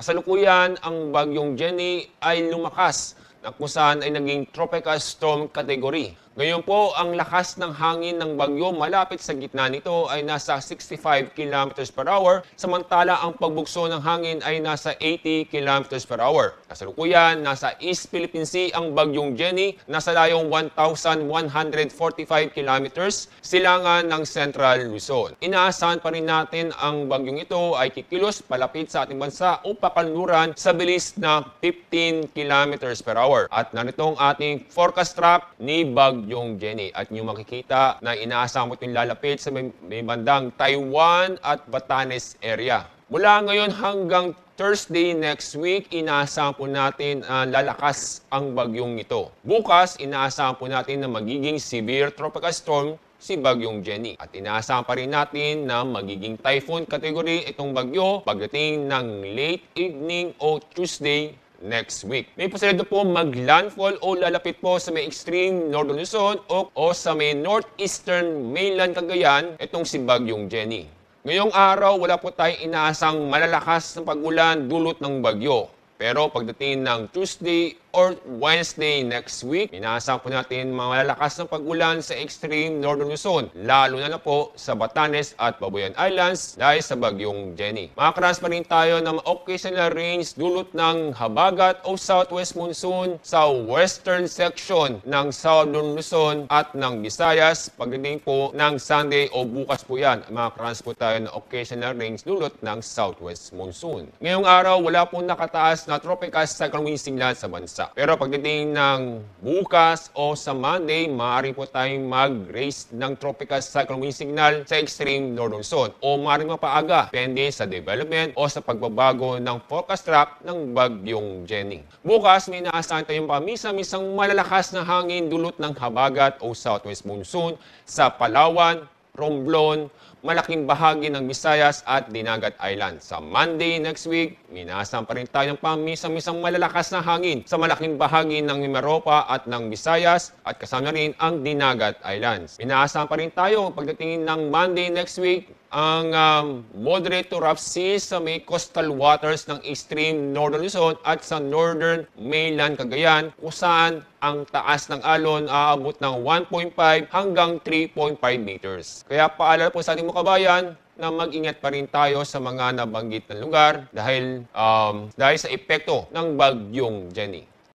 Kasalukuyan, ang bagyong Jenny ay lumakas na kung saan ay naging tropical storm category. Ngayon po, ang lakas ng hangin ng bagyo malapit sa gitna nito ay nasa 65 kilometers per hour, samantala ang pagbugso ng hangin ay nasa 80 kilometers per hour. Kasalukuyan, nasa East Philippine Sea ang bagyong Jenny, nasa layong 1,145 kilometers, silangan ng Central Luzon. Inaasahan pa rin natin ang bagyong ito ay kikilos palapit sa ating bansa o pakanluran sa bilis na 15 kilometers per hour. At narito ang ating forecast track ni bagyong Jenny. At nyo makikita na inaasahan mo itong lalapit sa may bandang Taiwan at Batanes area. Mula ngayon hanggang Thursday next week, inaasahan po natin lalakas ang bagyong ito. Bukas, inaasahan po natin na magiging severe tropical storm si bagyong Jenny. At inaasahan pa rin natin na magiging typhoon category itong bagyo pagdating ng late evening o Tuesday next week. May posibilidad po mag-landfall o lalapit po sa may extreme northern Luzon o sa may northeastern mainland Cagayan itong si bagyong Jenny. Ngayong araw, wala po tayong inaasang malalakas na pag-ulan dulot ng bagyo. Pero pagdating ng Tuesday or Wednesday next week, inaasahan po natin mga malalakas na pag-ulan sa extreme northern Luzon, lalo na po sa Batanes at Babuyan Islands dahil sa bagyong Jenny. Makakaras pa rin tayo ng occasional rains dulot ng habagat o southwest monsoon sa western section ng southern Luzon at ng Visayas pagdating po ng Sunday o bukas po yan. Makakaras po tayo ng occasional rains dulot ng southwest monsoon. Ngayong araw, wala po nakataas na tropical cyclone signal sa bansa. Pero pagdating ng bukas o sa Monday, maaari po tayong mag-raise ng tropical cyclone signal sa extreme northern zone o maaari mapaaga depende sa development o sa pagbabago ng forecast track ng bagyong Jenny. Bukas, may inaasahan tayong pamisa-misang malalakas na hangin dulot ng habagat o southwest monsoon sa Palawan, Romblon, malaking bahagi ng Visayas at Dinagat Island. Sa Monday next week, minaasahan pa rin tayo ng pamisa-misang malalakas na hangin sa malaking bahagi ng Mimaropa at ng Visayas at kasama rin ang Dinagat Islands. Minaasahan pa rin tayo pagdating ng Monday next week ang moderate to rough seas sa may coastal waters ng extreme northern Luzon at sa northern mainland Cagayan kung saan ang taas ng alon aabot ng 1.5 hanggang 3.5 meters. Kaya paalala po sa ating mga kabayan na mag-ingat pa rin tayo sa mga nabanggit na lugar dahil sa epekto ng bagyong Jenny.